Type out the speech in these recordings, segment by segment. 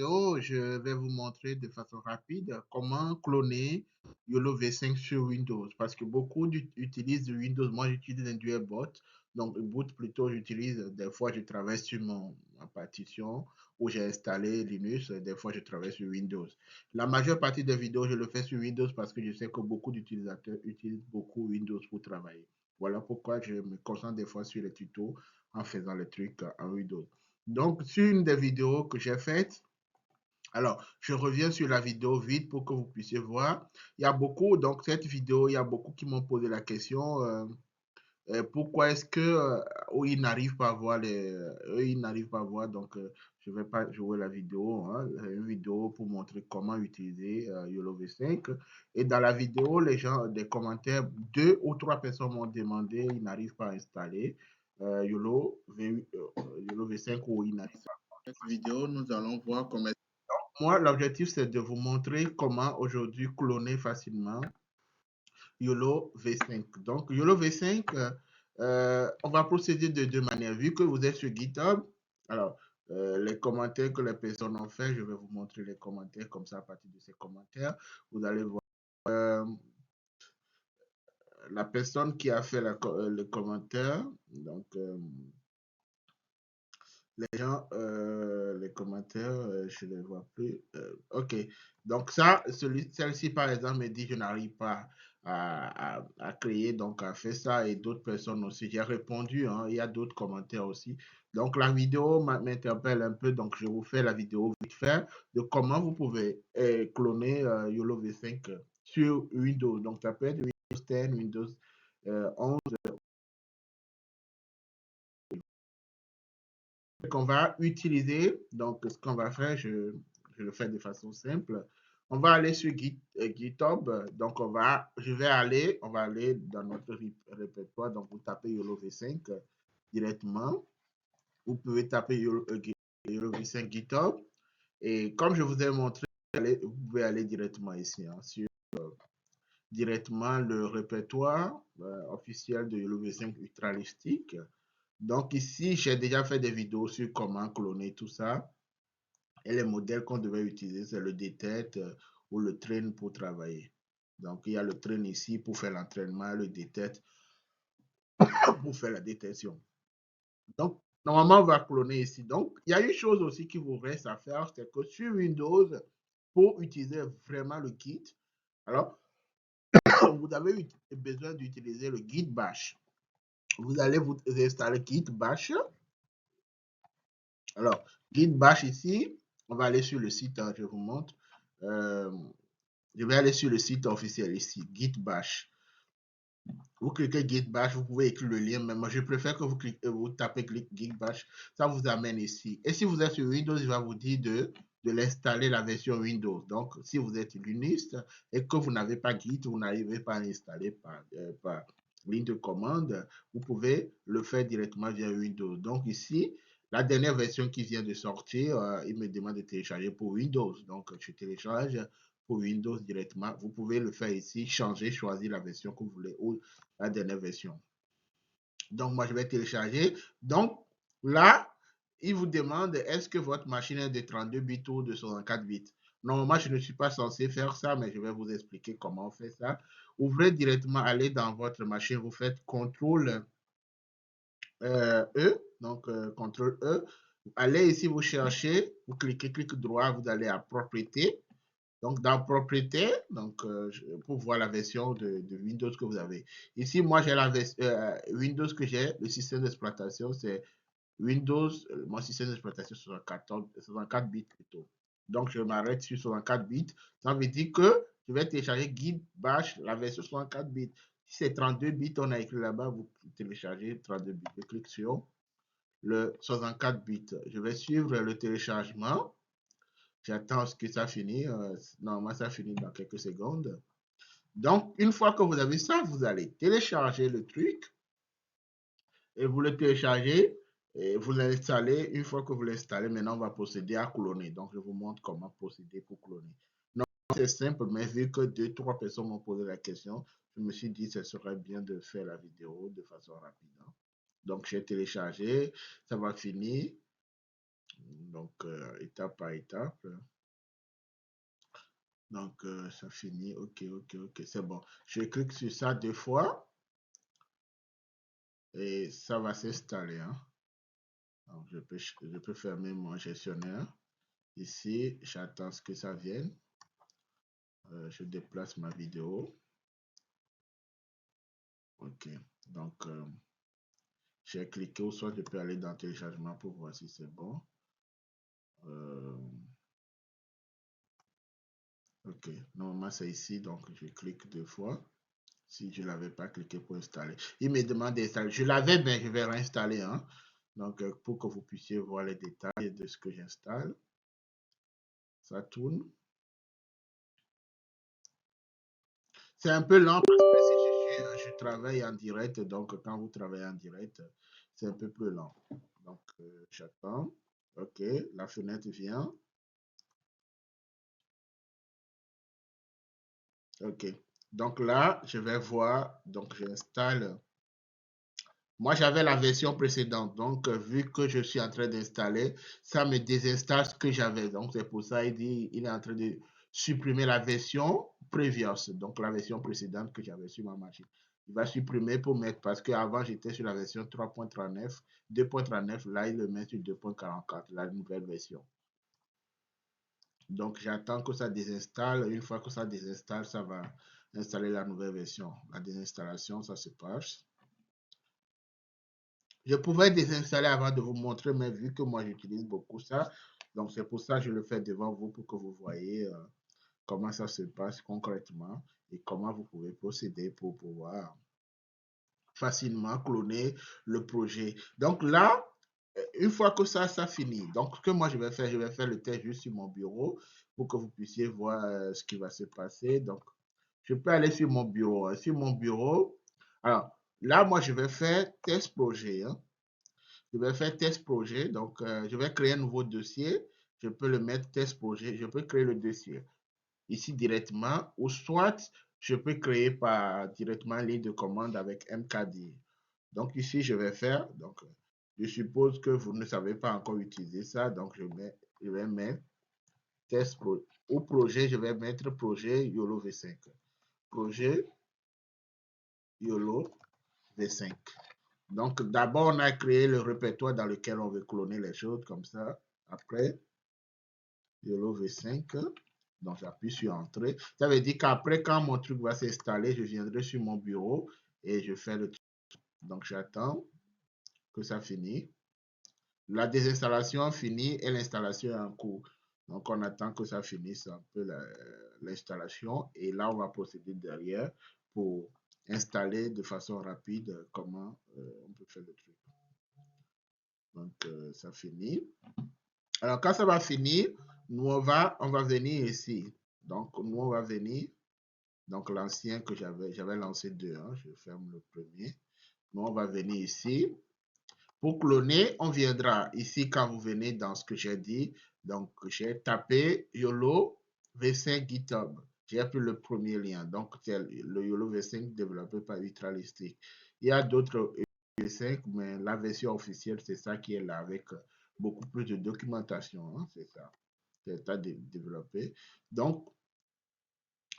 Je vais vous montrer de façon rapide comment cloner YOLO V5 sur Windows parce que beaucoup utilisent Windows. Moi, j'utilise un DualBoot. Donc, boot plutôt, j'utilise, des fois, je travaille sur ma partition où j'ai installé Linux. Des fois, je travaille sur Windows. La majeure partie des vidéos, je le fais sur Windows parce que je sais que beaucoup d'utilisateurs utilisent beaucoup Windows pour travailler. Voilà pourquoi je me concentre des fois sur les tutos en faisant les trucs en Windows. Donc, sur une des vidéos que j'ai faites, alors, je reviens sur la vidéo vite pour que vous puissiez voir. Il y a beaucoup, donc cette vidéo, il y a beaucoup qui m'ont posé la question, pourquoi est-ce que ils n'arrivent pas à voir ils n'arrivent pas à voir, donc je ne vais pas jouer la vidéo, hein, une vidéo pour montrer comment utiliser YOLO V5. Et dans la vidéo, les gens, des commentaires, deux ou trois personnes m'ont demandé, ils n'arrivent pas à installer YOLO V5 ou ils n'arrivent pas. Dans cette vidéo, nous allons voir comment. Moi, l'objectif, c'est de vous montrer comment aujourd'hui cloner facilement YOLO V5. Donc, YOLO V5, on va procéder de deux manières. Vu que vous êtes sur GitHub, alors, les commentaires que les personnes ont fait, je vais vous montrer les commentaires comme ça à partir de ces commentaires. Vous allez voir la personne qui a fait le commentaire. Donc, les gens, les commentaires, je ne les vois plus. OK. Donc, celle-ci, par exemple, me dit je n'arrive pas à créer, donc à faire ça, et d'autres personnes aussi. J'ai répondu, hein, il y a d'autres commentaires aussi. Donc, la vidéo m'interpelle un peu, donc je vous fais la vidéo vite fait de comment vous pouvez cloner YOLO V5 sur Windows. Donc, ça peut être Windows 10, Windows 11. Qu'on va utiliser. Donc, ce qu'on va faire, je le fais de façon simple. On va aller sur GitHub. Donc, on va aller dans notre répertoire. Donc, vous tapez YOLO V5 directement. Vous pouvez taper YOLO V5 GitHub. Et comme je vous ai montré, vous pouvez aller directement ici, hein, sur directement le répertoire officiel de YOLO V5 Ultralistique. Donc ici, j'ai déjà fait des vidéos sur comment cloner tout ça. Et les modèles qu'on devait utiliser, c'est le D-Tête ou le Train pour travailler. Donc il y a le Train ici pour faire l'entraînement, le D-Tête pour faire la détection. Donc normalement, on va cloner ici. Donc il y a une chose aussi qui vous reste à faire, c'est que sur Windows, pour utiliser vraiment le Git, alors vous avez besoin d'utiliser le Git Bash. Vous allez vous installer Git Bash. Alors, Git Bash ici, on va aller sur le site, hein, je vous montre. Je vais aller sur le site officiel ici, Git Bash. Vous cliquez Git Bash, vous pouvez écrire le lien, mais moi je préfère que vous tapez Git Bash, ça vous amène ici. Et si vous êtes sur Windows, il va vous dire de l'installer la version Windows. Donc, si vous êtes Linux et que vous n'avez pas Git, vous n'arrivez pas à l'installer par ligne de commande, vous pouvez le faire directement via Windows. Donc ici, la dernière version qui vient de sortir, il me demande de télécharger pour Windows. Donc, je télécharge pour Windows directement. Vous pouvez le faire ici, changer, choisir la version que vous voulez ou la dernière version. Donc, moi, je vais télécharger. Donc, là, il vous demande est-ce que votre machine est de 32 bits ou de 64 bits. Normalement, je ne suis pas censé faire ça, mais je vais vous expliquer comment on fait ça. Ouvrez directement, allez dans votre machine, vous faites CTRL E, donc CTRL E. Allez ici, vous cherchez, vous cliquez, clic droit, vous allez à propriété. Donc, dans propriété, donc, pour voir la version de Windows que vous avez. Ici, moi, j'ai la version Windows que j'ai, le système d'exploitation, c'est Windows, mon système d'exploitation 64 bits plutôt. Donc, je m'arrête sur 64 bits. Ça veut dire que je vais télécharger Git Bash, la version 64 bits. Si c'est 32 bits, on a écrit là-bas, vous téléchargez 32 bits. Je clique sur le 64 bits. Je vais suivre le téléchargement. J'attends ce que ça finisse. Normalement, ça finit dans quelques secondes. Donc, une fois que vous avez ça, vous allez télécharger le truc et vous le téléchargez et vous l'installez. Une fois que vous l'installez, maintenant, on va procéder à cloner. Donc, je vous montre comment procéder pour cloner. Non, c'est simple, mais vu que deux, trois personnes m'ont posé la question, je me suis dit que ce serait bien de faire la vidéo de façon rapide. Donc, j'ai téléchargé, ça va finir. Donc, étape par étape. Donc, ça finit. OK, c'est bon. Je clique sur ça 2 fois et ça va s'installer, hein. Donc, je peux fermer mon gestionnaire. Ici, j'attends ce que ça vienne. Je déplace ma vidéo. OK. Donc, j'ai cliqué ou soit je peux aller dans téléchargement pour voir si c'est bon. OK. Normalement, c'est ici. Donc, je clique 2 fois. Si je ne l'avais pas cliqué pour installer. Il me demande d'installer. Je l'avais, mais je vais réinstaller, hein. Donc, pour que vous puissiez voir les détails de ce que j'installe. Ça tourne. C'est un peu lent parce que si je travaille en direct, donc quand vous travaillez en direct, c'est un peu plus lent. Donc, j'attends. OK, la fenêtre vient. OK. Donc là, je vais voir. Donc, j'installe. Moi, j'avais la version précédente. Donc, vu que je suis en train d'installer, ça me désinstalle ce que j'avais. Donc, c'est pour ça il est en train de supprimer la version previous, donc la version précédente que j'avais sur ma machine. Il va supprimer pour mettre, parce qu'avant, j'étais sur la version 3.39, 2.39. Là, il le met sur 2.44, la nouvelle version. Donc, j'attends que ça désinstalle. Une fois que ça désinstalle, ça va installer la nouvelle version. La désinstallation, ça se passe. Je pouvais désinstaller avant de vous montrer, mais vu que moi j'utilise beaucoup ça, donc c'est pour ça que je le fais devant vous pour que vous voyez comment ça se passe concrètement et comment vous pouvez procéder pour pouvoir facilement cloner le projet. Donc là, une fois que ça finit, donc ce que moi je vais faire le test juste sur mon bureau pour que vous puissiez voir ce qui va se passer. Donc, je peux aller sur mon bureau. Hein. Sur mon bureau, alors là, moi je vais faire test projet. Hein. Je vais faire test projet. Donc, je vais créer un nouveau dossier. Je peux le mettre test projet. Je peux créer le dossier ici directement ou soit je peux créer directement ligne de commande avec MKD. Donc, ici, je vais faire. Donc, je suppose que vous ne savez pas encore utiliser ça. Donc, je vais mettre test ou projet. Je vais mettre projet YOLO V5. Projet YOLO V5. Donc, d'abord, on a créé le répertoire dans lequel on veut cloner les choses comme ça. Après, YOLO V5. Donc, j'appuie sur Entrée. Ça veut dire qu'après, quand mon truc va s'installer, je viendrai sur mon bureau et je fais le truc. Donc, j'attends que ça finisse. La désinstallation finit et l'installation est en cours. Donc, on attend que ça finisse un peu l'installation. Et là, on va procéder derrière pour installer de façon rapide comment on peut faire le truc. Donc, ça finit. Alors, quand ça va finir, nous, on va venir ici. Donc, nous, on va venir. Donc, l'ancien que j'avais lancé 2, hein, je ferme le premier. Nous, on va venir ici. Pour cloner, on viendra ici quand vous venez dans ce que j'ai dit. Donc, j'ai tapé YOLO V5 GitHub. J'ai appris le premier lien. Donc, c'est le YOLO V5 développé par Ultralistic. Il y a d'autres V5, mais la version officielle, c'est ça qui est là avec beaucoup plus de documentation. Hein, c'est ça. C'est ça développé. Donc,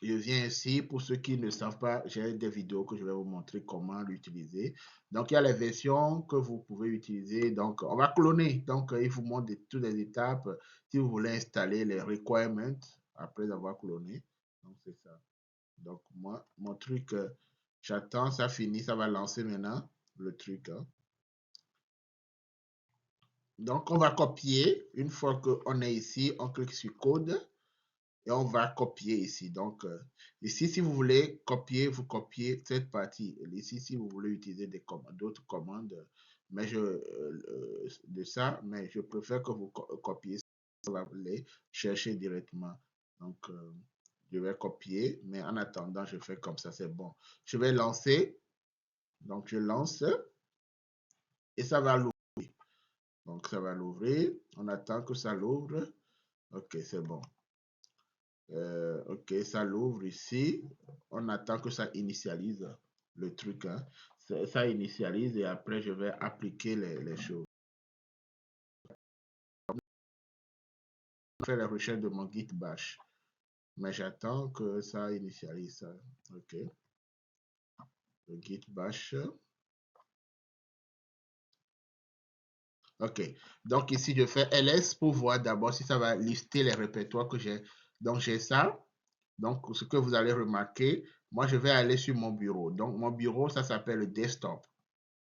je viens ici, pour ceux qui ne savent pas, j'ai des vidéos que je vais vous montrer comment l'utiliser. Donc, il y a les versions que vous pouvez utiliser. Donc, on va cloner. Donc, il vous montre toutes les étapes. Si vous voulez installer les requirements après avoir cloné. Donc, c'est ça. Donc, moi, mon truc, j'attends, ça finit, ça va lancer maintenant le truc. Hein. Donc, on va copier. Une fois qu'on est ici, on clique sur Code. Et on va copier ici. Donc, ici, si vous voulez copier, vous copiez cette partie. Ici, si vous voulez utiliser d'autres commandes, mais de ça, mais je préfère que vous copiez. Ça va les chercher directement. Donc, je vais copier, mais en attendant, je fais comme ça, c'est bon. Je vais lancer. Donc, je lance et ça va l'ouvrir. Donc, ça va l'ouvrir. On attend que ça l'ouvre. OK, c'est bon. OK, ça l'ouvre ici. On attend que ça initialise le truc. Hein. Ça initialise et après, je vais appliquer les choses. faire la recherche de mon git bash. Mais j'attends que ça initialise ça. OK. Le git bash. OK. Donc ici, je fais ls pour voir d'abord si ça va lister les répertoires que j'ai. Donc j'ai ça. Donc ce que vous allez remarquer, moi je vais aller sur mon bureau. Donc mon bureau, ça s'appelle le desktop.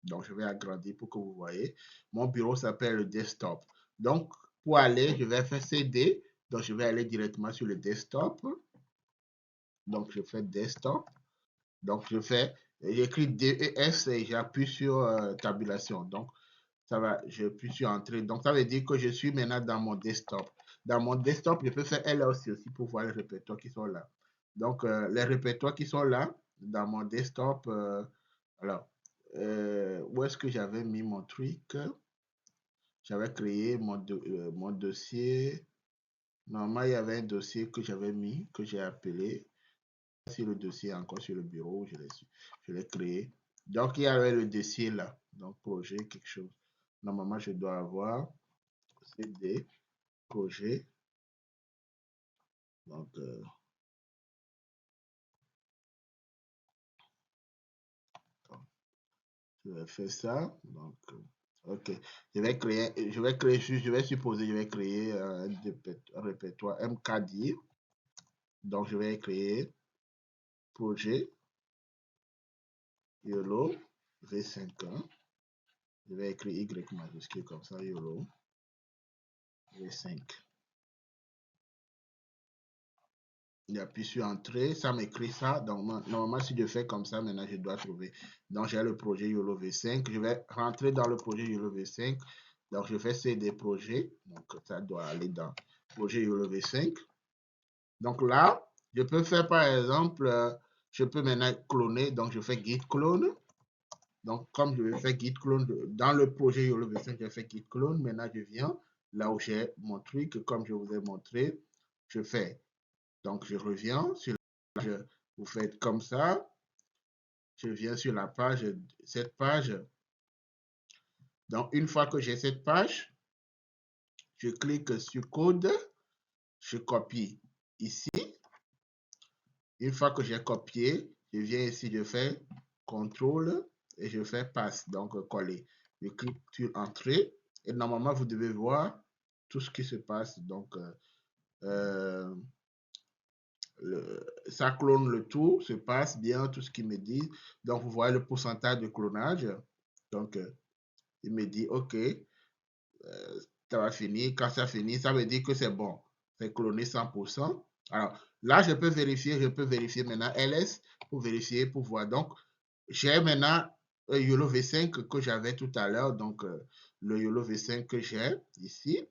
Donc je vais agrandir pour que vous voyez. Mon bureau s'appelle le desktop. Donc pour aller, je vais faire cd. Donc je vais aller directement sur le desktop. Donc je fais desktop. Donc j'écris DES et j'appuie sur tabulation. Donc ça va, j'appuie sur entrée. Donc ça veut dire que je suis maintenant dans mon desktop. Dans mon desktop, je peux faire LLC aussi pour voir les répertoires qui sont là. Donc les répertoires qui sont là dans mon desktop. Alors, où est-ce que j'avais mis mon truc? J'avais créé mon dossier. Normalement, il y avait un dossier que j'avais mis, que j'ai appelé. Sur le dossier, encore sur le bureau, je l'ai créé. Donc, il y avait le dossier là. Donc, projet, quelque chose. Normalement, je dois avoir CD, projet. Donc, je vais faire ça. Donc, ok. Je vais supposer, je vais créer un répertoire MKDIR. Donc, je vais créer projet YOLO V51. Je vais écrire Y majuscule comme ça, YOLO V5. J'appuie sur entrée, ça m'écrit ça. Donc, normalement, si je fais comme ça, maintenant, je dois trouver. Donc, j'ai le projet YOLO V5. Je vais rentrer dans le projet YOLO V5. Donc, je fais CD projet. Donc, ça doit aller dans projet YOLO V5. Donc, là, je peux faire, par exemple, je peux maintenant cloner. Donc, je fais git clone. Donc, comme je vais faire git clone dans le projet YOLO V5, je fais git clone. Maintenant, je viens là où j'ai mon truc. Comme je vous ai montré, je fais. Donc, je reviens sur la page. Vous faites comme ça. Je viens sur la page, cette page. Donc, une fois que j'ai cette page, je clique sur code. Je copie ici. Une fois que j'ai copié, je viens ici, je fais CTRL et je fais passe, donc coller. Je clique sur entrée et normalement, vous devez voir tout ce qui se passe. Donc, ça clone le tout, se passe bien, tout ce qu'il me dit. Donc, vous voyez le pourcentage de clonage. Donc, il me dit, OK, ça va finir. Quand ça finit, ça veut dire que c'est bon. C'est cloné 100%. Alors, là, je peux vérifier maintenant ls pour vérifier, pour voir. Donc, j'ai maintenant YOLO V5 que j'avais tout à l'heure. Donc, le YOLO V5 que j'ai ici.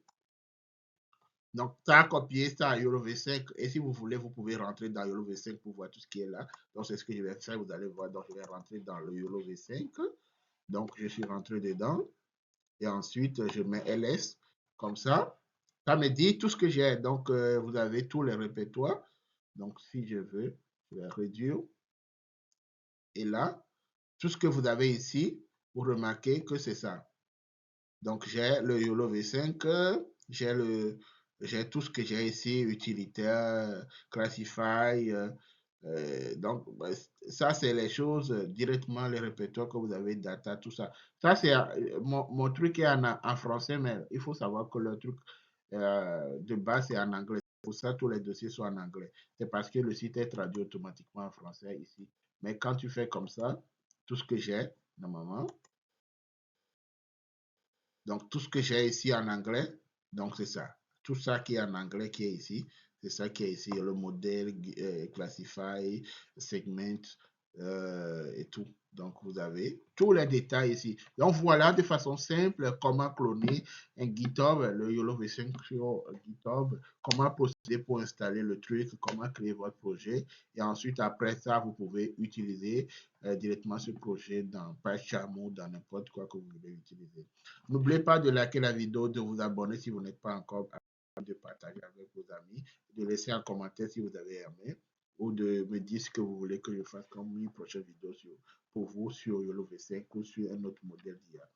Donc, ça a copié ça à YOLO V5. Et si vous voulez, vous pouvez rentrer dans YOLO V5 pour voir tout ce qui est là. Donc, c'est ce que je vais faire. Vous allez voir. Donc, je vais rentrer dans le YOLO V5. Donc, je suis rentré dedans. Et ensuite, je mets ls comme ça. Ça me dit tout ce que j'ai. Donc, vous avez tous les répertoires. Donc, si je veux, je vais réduire. Et là, tout ce que vous avez ici, vous remarquez que c'est ça. Donc, j'ai le YOLO V5, j'ai tout ce que j'ai ici, utilitaire, classify. Donc, ça, c'est les choses directement, les répertoires que vous avez, data, tout ça. Ça, c'est mon truc est en français, mais il faut savoir que le truc de base, c'est en anglais. Pour ça, tous les dossiers sont en anglais. C'est parce que le site est traduit automatiquement en français ici. Mais quand tu fais comme ça, tout ce que j'ai, normalement, donc, tout ce que j'ai ici en anglais, donc c'est ça. Tout ça qui est en anglais qui est ici, c'est ça qui est ici. Le modèle, classify, segment et tout. Donc, vous avez tous les détails ici. Donc, voilà de façon simple comment cloner un GitHub, le YOLO V5 sur GitHub, comment procéder pour installer le truc, comment créer votre projet. Et ensuite, après ça, vous pouvez utiliser directement ce projet dans PyCharm ou dans n'importe quoi que vous voulez utiliser. N'oubliez pas de liker la vidéo, de vous abonner si vous n'êtes pas encore abonné, de partager avec vos amis, de laisser un commentaire si vous avez aimé ou de me dire ce que vous voulez que je fasse comme une prochaine vidéo pour vous sur YOLO V5 ou sur un autre modèle d'IA.